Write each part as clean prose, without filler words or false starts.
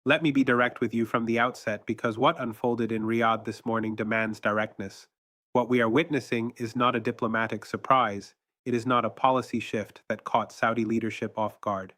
Let me be direct with you from the outset because what unfolded in Riyadh this morning demands directness. What we are witnessing is not a diplomatic surprise, it is not a policy shift that caught Saudi leadership off guard.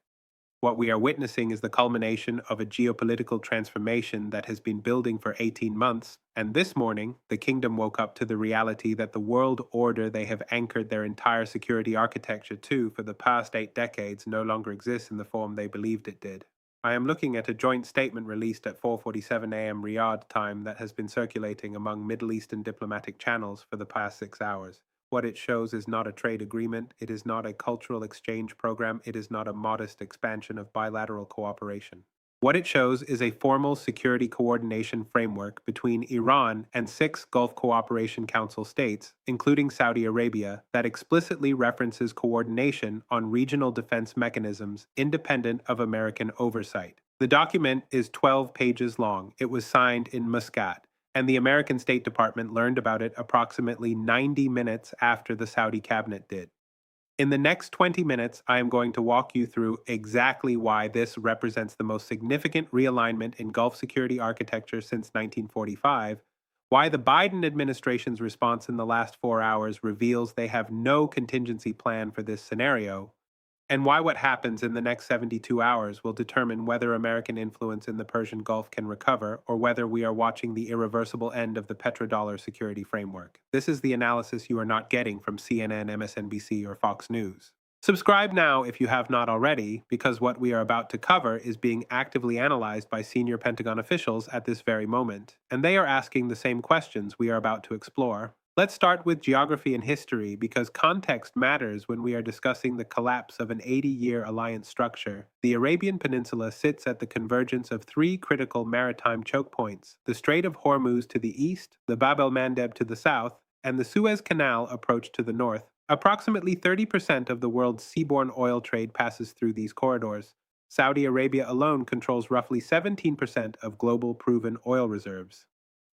What we are witnessing is the culmination of a geopolitical transformation that has been building for 18 months, and this morning, the kingdom woke up to the reality that the world order they have anchored their entire security architecture to for the past 8 decades no longer exists in the form they believed it did. I am looking at a joint statement released at 4:47 a.m. Riyadh time that has been circulating among Middle Eastern diplomatic channels for the past 6 hours. What it shows is not a trade agreement, it is not a cultural exchange program, it is not a modest expansion of bilateral cooperation. What it shows is a formal security coordination framework between Iran and 6 Gulf Cooperation Council states, including Saudi Arabia, that explicitly references coordination on regional defense mechanisms independent of American oversight. The document is 12 pages long. It was signed in Muscat, and the American State Department learned about it approximately 90 minutes after the Saudi cabinet did. In the next 20 minutes, I am going to walk you through exactly why this represents the most significant realignment in Gulf security architecture since 1945, why the Biden administration's response in the last 4 hours reveals they have no contingency plan for this scenario, and why what happens in the next 72 hours will determine whether American influence in the Persian Gulf can recover or whether we are watching the irreversible end of the petrodollar security framework. This is the analysis you are not getting from CNN, MSNBC, or Fox News. Subscribe now if you have not already, because what we are about to cover is being actively analyzed by senior Pentagon officials at this very moment, and they are asking the same questions we are about to explore. Let's start with geography and history because context matters when we are discussing the collapse of an 80-year alliance structure. The Arabian Peninsula sits at the convergence of 3 critical maritime choke points: the Strait of Hormuz to the east, the Bab el Mandeb to the south, and the Suez Canal approach to the north. Approximately 30% of the world's seaborne oil trade passes through these corridors. Saudi Arabia alone controls roughly 17% of global proven oil reserves.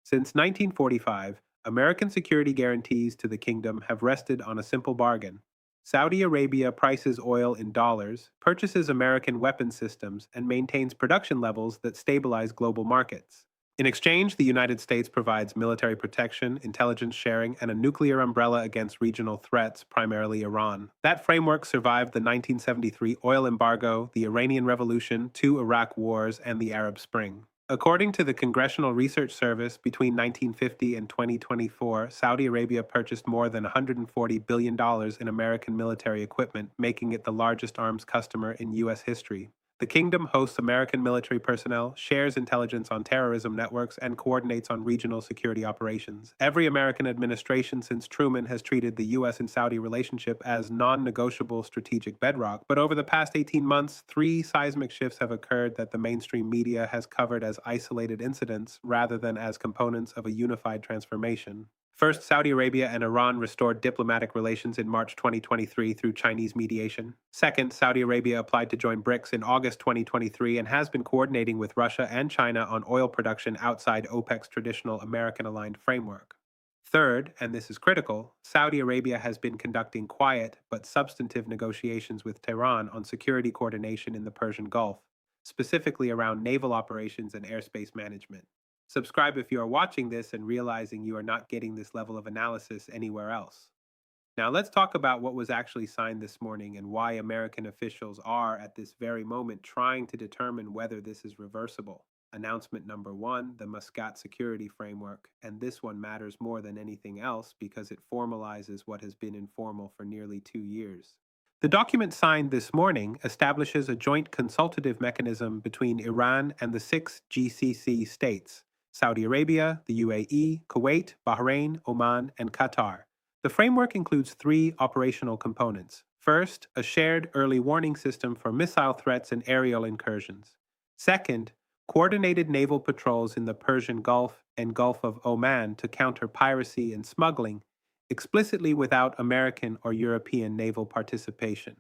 Since 1945, American security guarantees to the kingdom have rested on a simple bargain. Saudi Arabia prices oil in dollars, purchases American weapon systems, and maintains production levels that stabilize global markets. In exchange, the United States provides military protection, intelligence sharing, and a nuclear umbrella against regional threats, primarily Iran. That framework survived the 1973 oil embargo, the Iranian Revolution, 2 Iraq wars, and the Arab Spring. According to the Congressional Research Service, between 1950 and 2024, Saudi Arabia purchased more than $140 billion in American military equipment, making it the largest arms customer in U.S. history. The kingdom hosts American military personnel, shares intelligence on terrorism networks, and coordinates on regional security operations. Every American administration since Truman has treated the U.S. and Saudi relationship as non-negotiable strategic bedrock, but over the past 18 months, 3 seismic shifts have occurred that the mainstream media has covered as isolated incidents rather than as components of a unified transformation. First, Saudi Arabia and Iran restored diplomatic relations in March 2023 through Chinese mediation. Second, Saudi Arabia applied to join BRICS in August 2023 and has been coordinating with Russia and China on oil production outside OPEC's traditional American-aligned framework. Third, and this is critical, Saudi Arabia has been conducting quiet but substantive negotiations with Tehran on security coordination in the Persian Gulf, specifically around naval operations and airspace management. Subscribe if you are watching this and realizing you are not getting this level of analysis anywhere else. Now, let's talk about what was actually signed this morning and why American officials are, at this very moment, trying to determine whether this is reversible. Announcement number 1, the Muscat Security Framework, and this one matters more than anything else because it formalizes what has been informal for nearly 2 years. The document signed this morning establishes a joint consultative mechanism between Iran and the 6 GCC states: Saudi Arabia, the UAE, Kuwait, Bahrain, Oman, and Qatar. The framework includes 3 operational components. First, a shared early warning system for missile threats and aerial incursions. Second, coordinated naval patrols in the Persian Gulf and Gulf of Oman to counter piracy and smuggling, explicitly without American or European naval participation.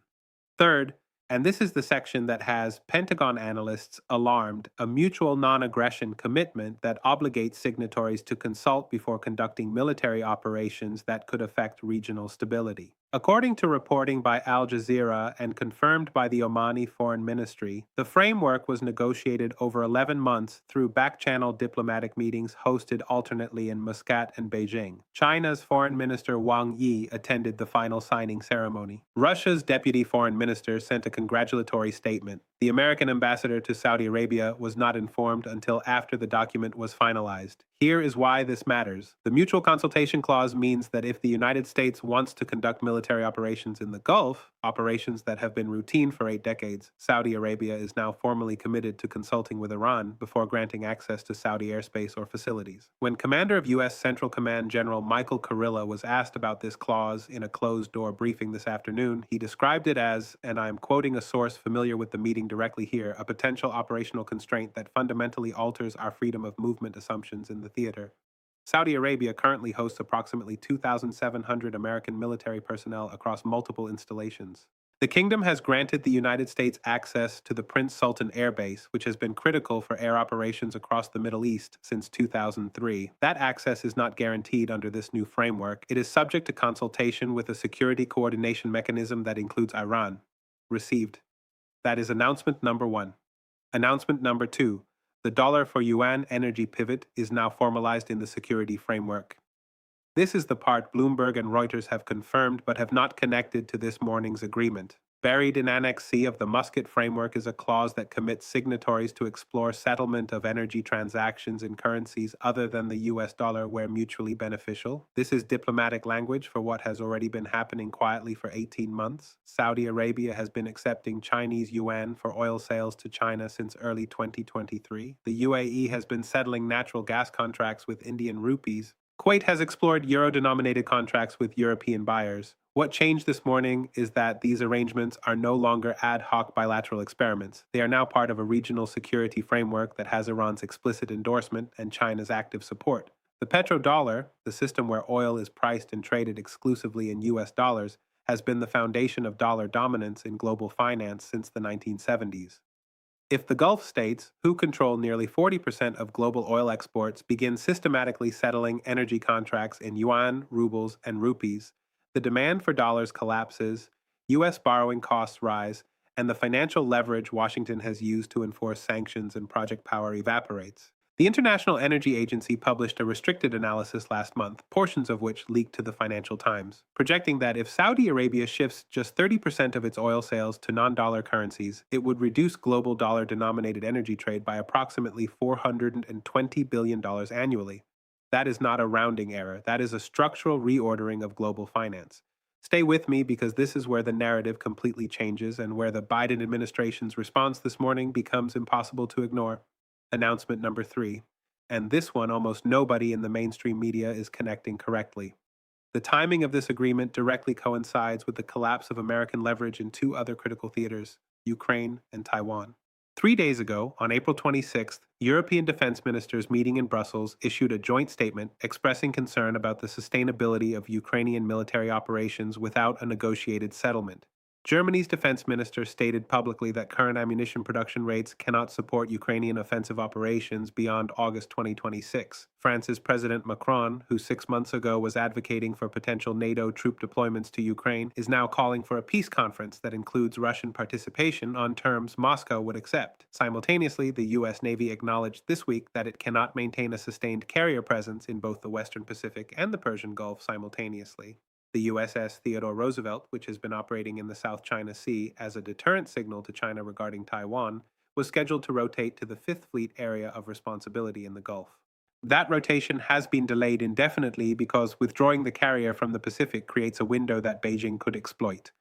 Third, and this is the section that has Pentagon analysts alarmed, a mutual non-aggression commitment that obligates signatories to consult before conducting military operations that could affect regional stability. According to reporting by Al Jazeera and confirmed by the Omani Foreign Ministry, the framework was negotiated over 11 months through back-channel diplomatic meetings hosted alternately in Muscat and Beijing. China's Foreign Minister Wang Yi attended the final signing ceremony. Russia's deputy foreign minister sent a congratulatory statement. The American ambassador to Saudi Arabia was not informed until after the document was finalized. Here is why this matters. The mutual consultation clause means that if the United States wants to conduct military operations in the Gulf, operations that have been routine for 8 decades, Saudi Arabia is now formally committed to consulting with Iran before granting access to Saudi airspace or facilities. When Commander of U.S. Central Command General Michael Kurilla was asked about this clause in a closed-door briefing this afternoon, he described it as, and I am quoting a source familiar with the meeting directly here, a potential operational constraint that fundamentally alters our freedom of movement assumptions in the theater. Saudi Arabia currently hosts approximately 2,700 American military personnel across multiple installations. The kingdom has granted the United States access to the Prince Sultan Air Base, which has been critical for air operations across the Middle East since 2003. That access is not guaranteed under this new framework. It is subject to consultation with a security coordination mechanism that includes Iran. Received. That is announcement number 1. Announcement number 2. The dollar for yuan energy pivot is now formalized in the security framework. This is the part Bloomberg and Reuters have confirmed but have not connected to this morning's agreement. Buried in Annex C of the Muscat Framework is a clause that commits signatories to explore settlement of energy transactions in currencies other than the US dollar where mutually beneficial. This is diplomatic language for what has already been happening quietly for 18 months. Saudi Arabia has been accepting Chinese yuan for oil sales to China since early 2023. The UAE has been settling natural gas contracts with Indian rupees. Kuwait has explored euro-denominated contracts with European buyers. What changed this morning is that these arrangements are no longer ad hoc bilateral experiments. They are now part of a regional security framework that has Iran's explicit endorsement and China's active support. The petrodollar, the system where oil is priced and traded exclusively in US dollars, has been the foundation of dollar dominance in global finance since the 1970s. If the Gulf states, who control nearly 40% of global oil exports, begin systematically settling energy contracts in yuan, rubles, and rupees, the demand for dollars collapses, U.S. borrowing costs rise, and the financial leverage Washington has used to enforce sanctions and Project Power evaporates. The International Energy Agency published a restricted analysis last month, portions of which leaked to the Financial Times, projecting that if Saudi Arabia shifts just 30% of its oil sales to non-dollar currencies, it would reduce global dollar-denominated energy trade by approximately $420 billion annually. That is not a rounding error. That is a structural reordering of global finance. Stay with me because this is where the narrative completely changes and where the Biden administration's response this morning becomes impossible to ignore. Announcement number 3, and this one almost nobody in the mainstream media is connecting correctly. The timing of this agreement directly coincides with the collapse of American leverage in 2 other critical theaters, Ukraine and Taiwan. 3 days ago, on April 26th, European defense ministers meeting in Brussels issued a joint statement expressing concern about the sustainability of Ukrainian military operations without a negotiated settlement. Germany's defense minister stated publicly that current ammunition production rates cannot support Ukrainian offensive operations beyond August 2026. France's President Macron, who 6 months ago was advocating for potential NATO troop deployments to Ukraine, is now calling for a peace conference that includes Russian participation on terms Moscow would accept. Simultaneously, the U.S. Navy acknowledged this week that it cannot maintain a sustained carrier presence in both the Western Pacific and the Persian Gulf simultaneously. The USS Theodore Roosevelt, which has been operating in the South China Sea as a deterrent signal to China regarding Taiwan, was scheduled to rotate to the Fifth Fleet area of responsibility in the Gulf. That rotation has been delayed indefinitely because withdrawing the carrier from the Pacific creates a window that Beijing could exploit.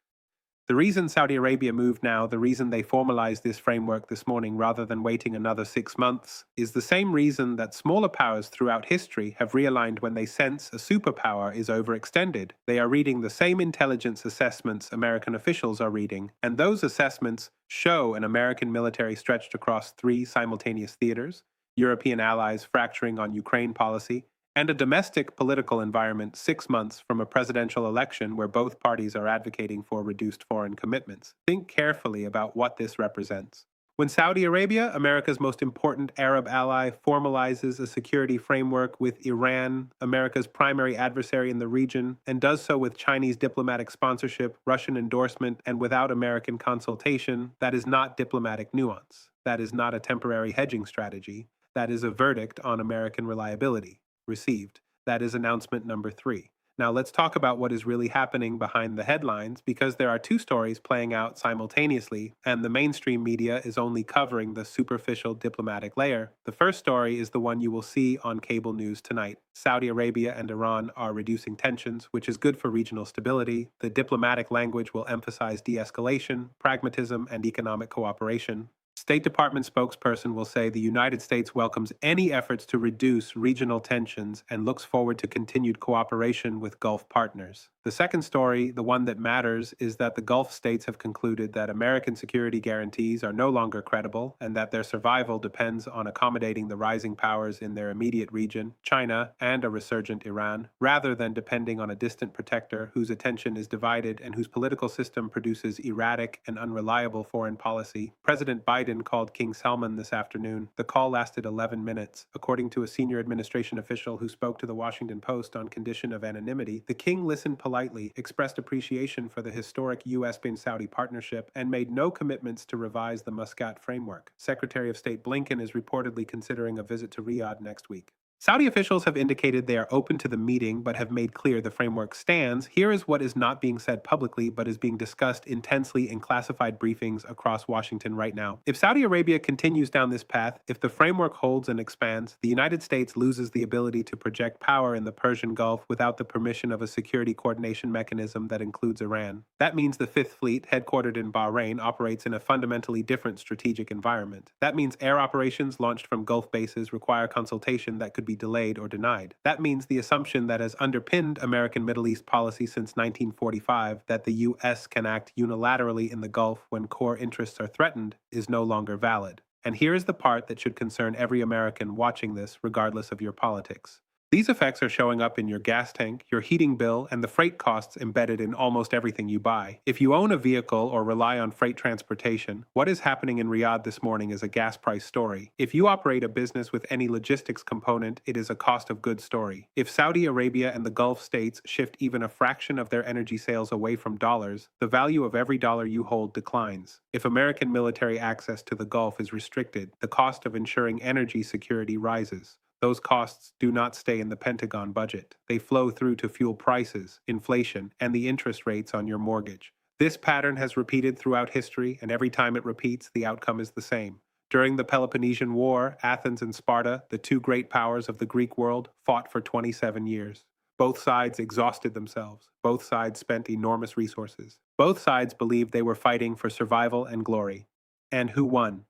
The reason Saudi Arabia moved now, the reason they formalized this framework this morning rather than waiting another 6 months, is the same reason that smaller powers throughout history have realigned when they sense a superpower is overextended. They are reading the same intelligence assessments American officials are reading, and those assessments show an American military stretched across 3 simultaneous theaters, European allies fracturing on Ukraine policy, and a domestic political environment 6 months from a presidential election where both parties are advocating for reduced foreign commitments. Think carefully about what this represents. When Saudi Arabia, America's most important Arab ally, formalizes a security framework with Iran, America's primary adversary in the region, and does so with Chinese diplomatic sponsorship, Russian endorsement, and without American consultation, that is not diplomatic nuance. That is not a temporary hedging strategy. That is a verdict on American reliability. Received. That is announcement number 3. Now let's talk about what is really happening behind the headlines because there are two stories playing out simultaneously, and the mainstream media is only covering the superficial diplomatic layer. The first story is the one you will see on cable news tonight. Saudi Arabia and Iran are reducing tensions, which is good for regional stability. The diplomatic language will emphasize de escalation, pragmatism, and economic cooperation. State Department spokesperson will say the United States welcomes any efforts to reduce regional tensions and looks forward to continued cooperation with Gulf partners. The second story, the one that matters, is that the Gulf states have concluded that American security guarantees are no longer credible and that their survival depends on accommodating the rising powers in their immediate region, China and a resurgent Iran, rather than depending on a distant protector whose attention is divided and whose political system produces erratic and unreliable foreign policy. President Biden called King Salman this afternoon. The call lasted 11 minutes. According to a senior administration official who spoke to the Washington Post on condition of anonymity, the king listened politely, expressed appreciation for the historic U.S.-Saudi partnership, and made no commitments to revise the Muscat framework. Secretary of State Blinken is reportedly considering a visit to Riyadh next week. Saudi officials have indicated they are open to the meeting but have made clear the framework stands. Here is what is not being said publicly but is being discussed intensely in classified briefings across Washington right now. If Saudi Arabia continues down this path, if the framework holds and expands, the United States loses the ability to project power in the Persian Gulf without the permission of a security coordination mechanism that includes Iran. That means the Fifth Fleet, headquartered in Bahrain, operates in a fundamentally different strategic environment. That means air operations launched from Gulf bases require consultation that could be delayed or denied. That means the assumption that has underpinned American Middle East policy since 1945, that the U.S. can act unilaterally in the Gulf when core interests are threatened, is no longer valid. And here is the part that should concern every American watching this, regardless of your politics. These effects are showing up in your gas tank, your heating bill, and the freight costs embedded in almost everything you buy. If you own a vehicle or rely on freight transportation, what is happening in Riyadh this morning is a gas price story. If you operate a business with any logistics component, it is a cost of goods story. If Saudi Arabia and the Gulf states shift even a fraction of their energy sales away from dollars, the value of every dollar you hold declines. If American military access to the Gulf is restricted, the cost of ensuring energy security rises. Those costs do not stay in the Pentagon budget. They flow through to fuel prices, inflation, and the interest rates on your mortgage. This pattern has repeated throughout history, and every time it repeats, the outcome is the same. During the Peloponnesian War, Athens and Sparta, the two great powers of the Greek world, fought for 27 years. Both sides exhausted themselves. Both sides spent enormous resources. Both sides believed they were fighting for survival and glory. And who won?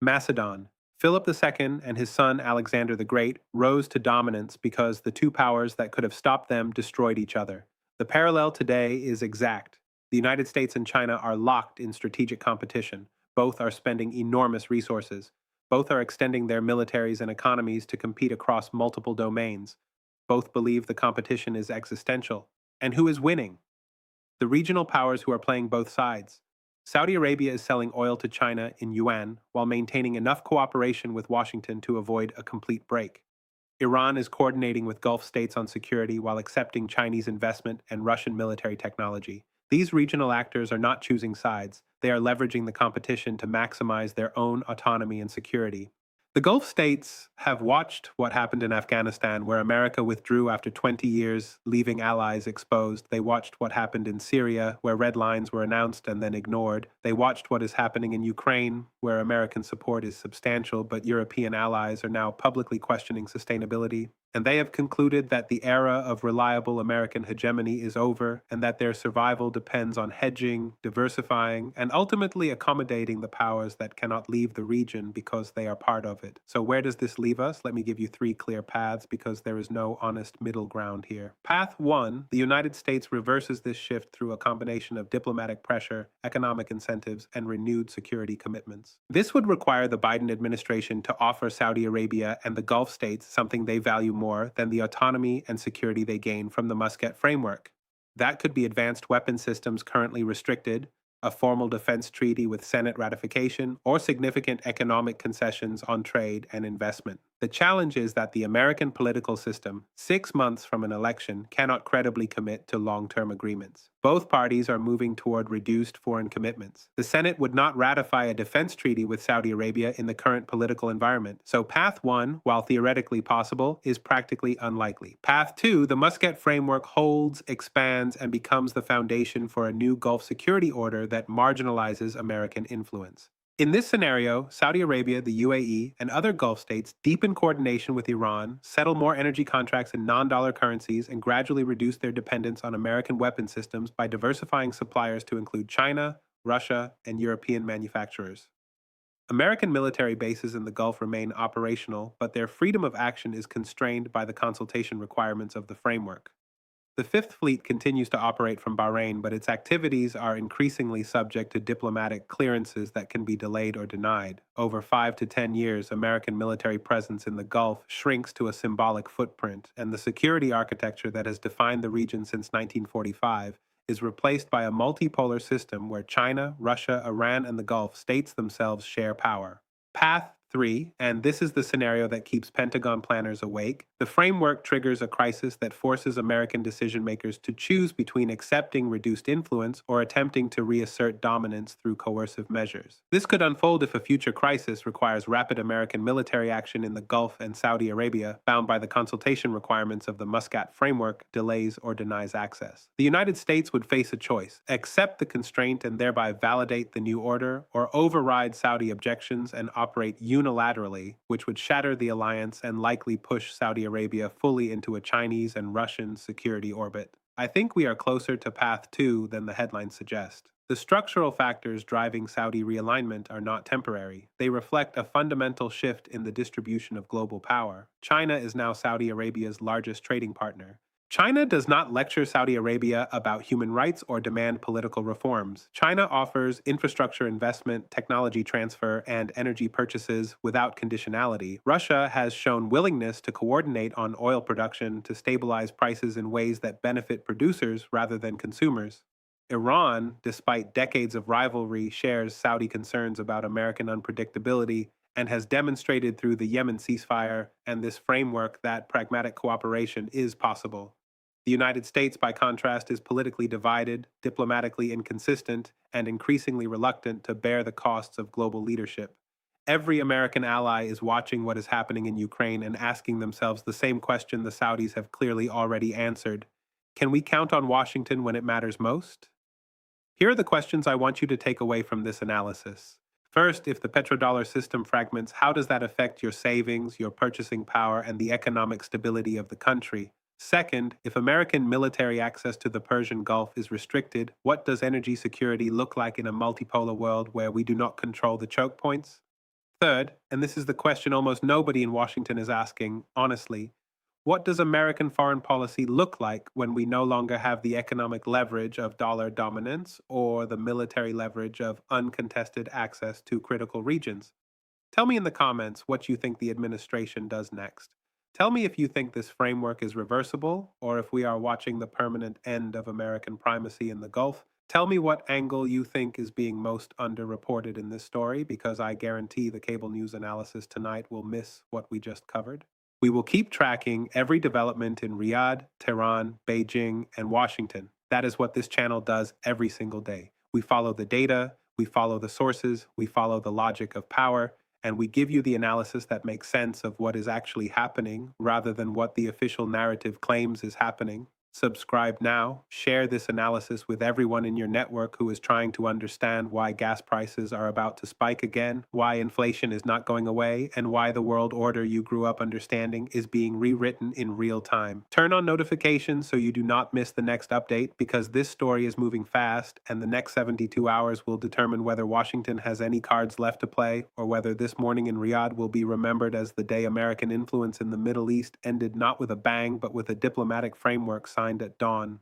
Macedon. Philip II and his son Alexander the Great rose to dominance because the two powers that could have stopped them destroyed each other. The parallel today is exact. The United States and China are locked in strategic competition. Both are spending enormous resources. Both are extending their militaries and economies to compete across multiple domains. Both believe the competition is existential. And who is winning? The regional powers who are playing both sides. Saudi Arabia is selling oil to China in yuan while maintaining enough cooperation with Washington to avoid a complete break. Iran is coordinating with Gulf states on security while accepting Chinese investment and Russian military technology. These regional actors are not choosing sides. They are leveraging the competition to maximize their own autonomy and security. The Gulf states have watched what happened in Afghanistan, where America withdrew after 20 years, leaving allies exposed. They watched what happened in Syria, where red lines were announced and then ignored. They watched what is happening in Ukraine, where American support is substantial, but European allies are now publicly questioning sustainability. And they have concluded that the era of reliable American hegemony is over and that their survival depends on hedging, diversifying, and ultimately accommodating the powers that cannot leave the region because they are part of it. So where does this leave us? Let me give you 3 clear paths because there is no honest middle ground here. Path 1, the United States reverses this shift through a combination of diplomatic pressure, economic incentives, and renewed security commitments. This would require the Biden administration to offer Saudi Arabia and the Gulf states something they value more than the autonomy and security they gain from the Muscat framework. That could be advanced weapon systems currently restricted, a formal defense treaty with Senate ratification, or significant economic concessions on trade and investment. The challenge is that the American political system, 6 months from an election, cannot credibly commit to long term agreements. Both parties are moving toward reduced foreign commitments. The Senate would not ratify a defense treaty with Saudi Arabia in the current political environment, so Path 1, while theoretically possible, is practically unlikely. Path 2, the Muscat framework holds, expands, and becomes the foundation for a new Gulf security order that marginalizes American influence. In this scenario, Saudi Arabia, the UAE, and other Gulf states deepen coordination with Iran, settle more energy contracts in non dollar currencies, and gradually reduce their dependence on American weapon systems by diversifying suppliers to include China, Russia, and European manufacturers. American military bases in the Gulf remain operational, but their freedom of action is constrained by the consultation requirements of the framework. The Fifth Fleet continues to operate from Bahrain, but its activities are increasingly subject to diplomatic clearances that can be delayed or denied. Over 5 to 10 years, American military presence in the Gulf shrinks to a symbolic footprint, and the security architecture that has defined the region since 1945 is replaced by a multipolar system where China, Russia, Iran, and the Gulf states themselves share power. Path 3, and this is the scenario that keeps Pentagon planners awake, the framework triggers a crisis that forces American decision makers to choose between accepting reduced influence or attempting to reassert dominance through coercive measures. This could unfold if a future crisis requires rapid American military action in the Gulf and Saudi Arabia, bound by the consultation requirements of the Muscat framework, delays or denies access. The United States would face a choice: accept the constraint and thereby validate the new order, or override Saudi objections and operate unilaterally, which would shatter the alliance and likely push Saudi Arabia fully into a Chinese and Russian security orbit. I think we are closer to Path 2 than the headlines suggest. The structural factors driving Saudi realignment are not temporary. They reflect a fundamental shift in the distribution of global power. China is now Saudi Arabia's largest trading partner. China does not lecture Saudi Arabia about human rights or demand political reforms. China offers infrastructure investment, technology transfer, and energy purchases without conditionality. Russia has shown willingness to coordinate on oil production to stabilize prices in ways that benefit producers rather than consumers. Iran, despite decades of rivalry, shares Saudi concerns about American unpredictability and has demonstrated through the Yemen ceasefire and this framework that pragmatic cooperation is possible. The United States, by contrast, is politically divided, diplomatically inconsistent, and increasingly reluctant to bear the costs of global leadership. Every American ally is watching what is happening in Ukraine and asking themselves the same question the Saudis have clearly already answered: can we count on Washington when it matters most? Here are the questions I want you to take away from this analysis. First, if the petrodollar system fragments, how does that affect your savings, your purchasing power, and the economic stability of the country? Second, if American military access to the Persian Gulf is restricted, what does energy security look like in a multipolar world where we do not control the choke points? Third, and this is the question almost nobody in Washington is asking, honestly, what does American foreign policy look like when we no longer have the economic leverage of dollar dominance or the military leverage of uncontested access to critical regions? Tell me in the comments what you think the administration does next. Tell me if you think this framework is reversible or if we are watching the permanent end of American primacy in the Gulf. Tell me what angle you think is being most underreported in this story, because I guarantee the cable news analysis tonight will miss what we just covered. We will keep tracking every development in Riyadh, Tehran, Beijing, and Washington. That is what this channel does every single day. We follow the data, we follow the sources, we follow the logic of power, and we give you the analysis that makes sense of what is actually happening rather than what the official narrative claims is happening. Subscribe now. Share this analysis with everyone in your network who is trying to understand why gas prices are about to spike again, why inflation is not going away, and why the world order you grew up understanding is being rewritten in real time. Turn on notifications so you do not miss the next update, because this story is moving fast, and the next 72 hours will determine whether Washington has any cards left to play or whether this morning in Riyadh will be remembered as the day American influence in the Middle East ended not with a bang but with a diplomatic framework signed at dawn.